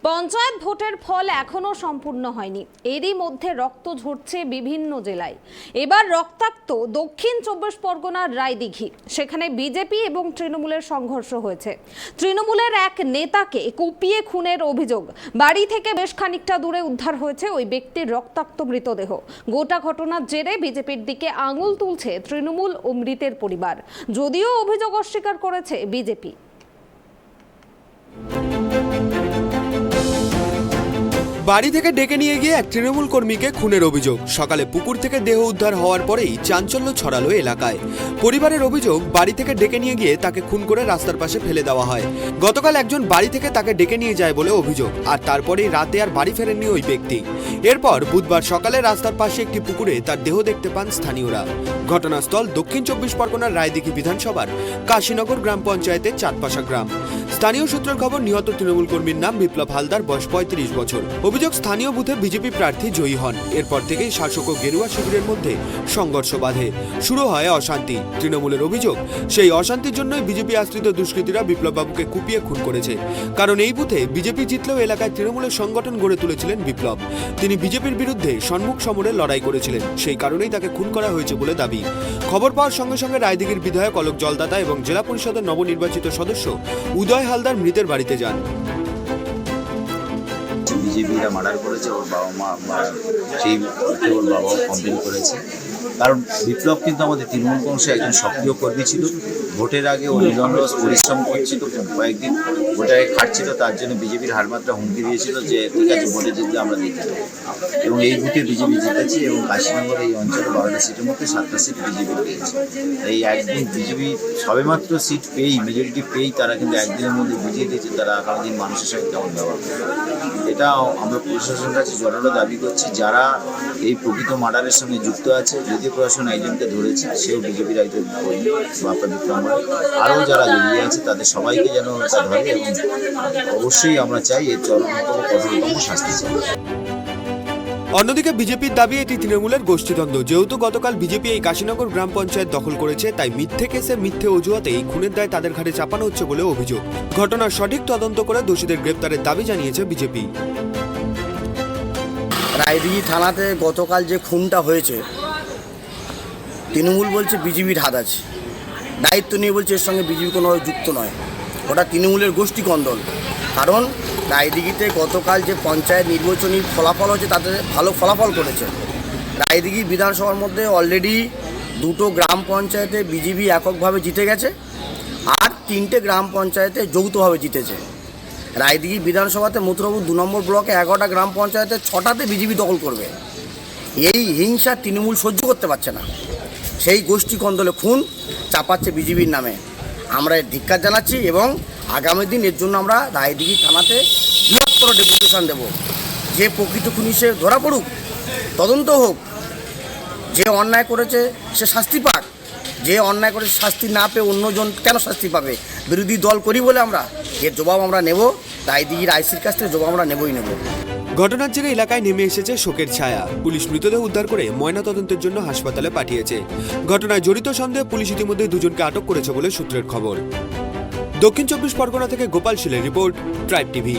পঞ্চায়েত ভোটের ফল এখনো সম্পূর্ণ হয়নি, এরই মধ্যে রক্ত ঝরছে বিভিন্ন জেলায়। এবার রক্তাক্ত দক্ষিণ ২৪ পরগনার রায়দিঘি, সেখানে বিজেপি এবং তৃণমূলের সংঘর্ষ হয়েছে। তৃণমূলের এক নেতাকে কুপিয়ে খুনের অভিযোগ। বাড়ি থেকে বেশ খানিকটা দূরে উদ্ধার হয়েছে ওই ব্যক্তির রক্তাক্ত মৃতদেহ। গোটা ঘটনার জেরে বিজেপির দিকে আঙুল তুলছে তৃণমূল ও মৃতের পরিবার, যদিও অভিযোগ অস্বীকার করেছে বিজেপি। বাড়ি থেকে ডেকে নিয়ে গিয়ে এক তৃণমূল কর্মীকে খুনের অভিযোগ। সকালে পুকুর থেকে দেহ উদ্ধার হওয়ার পরেই চাঞ্চল্য ছড়ালো এলাকায়। পরিবারের অভিযোগ, বাড়ি থেকে ডেকে নিয়ে গিয়ে তাকে খুন করে রাস্তার পাশে ফেলে দেওয়া হয়। গতকাল একজন বাড়ি থেকে তাকে ডেকে নিয়ে যায় বলে অভিযোগ, আর তারপরেই রাতে আর বাড়ি ফেরেননি ওই ব্যক্তি। এরপর বুধবার সকালে রাস্তার পাশে একটি পুকুরে তার দেহ দেখতে পান স্থানীয়রা। ঘটনাস্থল দক্ষিণ ২৪ পরগনার রায়দিঘি বিধানসভার কাশীনগর গ্রাম পঞ্চায়েতের চাঁদপাশা গ্রাম। স্থানীয় সূত্রের খবর, নিহত তৃণমূল কর্মীর নাম বিপ্লব হালদার, বয়স ৩৫ বছর। অভিযোগ, স্থানীয় বুথে বিজেপি প্রার্থী জয়ী হন। এরপর থেকেই শাসক ও গেরুয়া শিবিরের মধ্যে সংঘর্ষ বাধে, শুরু হয় অশান্তি। তৃণমূলের অভিযোগ, সেই অশান্তির জন্যই বিজেপি আশ্রিত দুষ্কৃতীরা বিপ্লব বাবুকে কুপিয়ে খুন করেছে। কারণ এই বুথে বিজেপি জিতলেও এলাকায় তৃণমূলের সংগঠন গড়ে তুলেছিলেন বিপ্লব। তিনি বিজেপির বিরুদ্ধে সম্মুখ সমরে লড়াই করেছিলেন, সেই কারণেই তাকে খুন করা হয়েছে বলে দাবি। খবর পাওয়ার সঙ্গে সঙ্গে রায়দিঘির বিধায়ক অলোক জলদাতা এবং জেলা পরিষদের নবনির্বাচিত সদস্য উদয় হালদার মৃতের বাড়িতে যান। বিজেপিরা মার্ডার করেছে, ওর বাবা মা সেই ওর বাবাও কমপ্লেন করেছে। কারণ বিপ্লব কিন্তু আমাদের তৃণমূল কংগ্রেসের একজন সক্রিয় কর্মী ছিল। ভোটের আগে ও নিরলস পরিশ্রম করছিল, কয়েকদিন ভোটারে খাটছিল, তার জন্য বিজেপির হারমাত্রা হুমকি দিয়েছিল যে ঠিক আছে ভোটে জিতলে আমরা দেখে দেবো। এবং এই বুথে বিজেপি জিতেছে এবং কাশীনগর এই অঞ্চলে 12টা সিটের মধ্যে 7টা সিট বিজেপি পেয়েছে। এই একদিন বিজেপি সবেমাত্র সিট পেয়েই, মেজরিটি পেয়েই তারা কিন্তু একদিনের মধ্যে বুঝিয়ে দিয়েছে তারা আগামী দিন মানুষের সঙ্গে কেমন ব্যবহার করে। এটা আমরা প্রশাসনের কাছে জোরালো দাবি করছি, যারা এই প্রকৃত মার্ডারের সঙ্গে যুক্ত আছে, যদিও প্রশাসন একজনকে ধরেছে, সেও বিজেপির একজন কর্মী বাপ্পা বিক্রম, আরও যারা জড়িয়ে আছে তাদের সবাইকে যেন তা ধরে এবং অবশ্যই আমরা চাই এর চরমতম কঠোরতম শাস্তি চাই। অন্যদিকে বিজেপির দাবি এটি তৃণমূলের গোষ্ঠীদ্বন্দ্ব। যেহেতু গতকাল বিজেপি এই কাশীনগর গ্রাম পঞ্চায়েত দখল করেছে, তাই মিথ্যে কেসে মিথ্যে অজুহাতে এই খুনের দায় তাদের ঘাড়ে চাপানো হচ্ছে বলে অভিযোগ। ঘটনার সঠিক তদন্ত করে দোষীদের গ্রেপ্তারের দাবি জানিয়েছে বিজেপি। রায়দিঘি থানাতে গতকাল যে খুনটা হয়েছে, তৃণমূল বলছে বিজেপির হাত আছে, দায়িত্ব নিয়ে বলছে এর সঙ্গে বিজেপি কোনো যুক্ত নয়, ওটা তৃণমূলের গোষ্ঠী কন্দল। কারণ রায়দিঘিতে গতকাল যে পঞ্চায়েত নির্বাচনী ফলাফল হচ্ছে তাতে ভালো ফলাফল করেছে। রায়দিঘি বিধানসভার মধ্যে অলরেডি 2টো গ্রাম পঞ্চায়েতে বিজেপি এককভাবে জিতে গেছে, আর 3টে গ্রাম পঞ্চায়েতে যৌথভাবে জিতেছে। রায়দিঘি বিধানসভাতে মথুরাপুর 2 নম্বর ব্লকে 11টা গ্রাম পঞ্চায়েতে 6টাতে বিজেপি দখল করবে। এই হিংসা তৃণমূল সহ্য করতে পারছে না, সেই গোষ্ঠী কন্দলে খুন চাপাচ্ছে বিজেপির নামে। আমরা এর ধিক্কার জানাচ্ছি এবং আগামী দিন এর জন্য আমরা রায়দিঘি থানাতে বৃহত্তর ডেপুটেশন দেব। যে প্রকৃত খুনি সে ধরা পড়ুক, তদন্ত হোক, যে অন্যায় করেছে সে শাস্তি পাক, যে অন্যায় করে শাস্তি না পেয়ে অন্যজন কেন শাস্তি পাবে? বিরোধী দল করি বলে আমরা এর জবাব আমরা নেব, রায়দিঘির আইসির কাছ থেকে জবাব আমরা নেবই নেব। ঘটনার জেরে এলাকায় নেমে এসেছে শোকের ছায়া। পুলিশ মৃতদেহ উদ্ধার করে ময়নাতদন্তের জন্য হাসপাতালে পাঠিয়েছে। ঘটনায় জড়িত সন্দেহে পুলিশ ইতিমধ্যে 2জনকে আটক করেছে বলে সূত্রের খবর। দক্ষিণ 24 পরগনা থেকে গোপাল শীলের রিপোর্ট, ট্রাইব টিভি।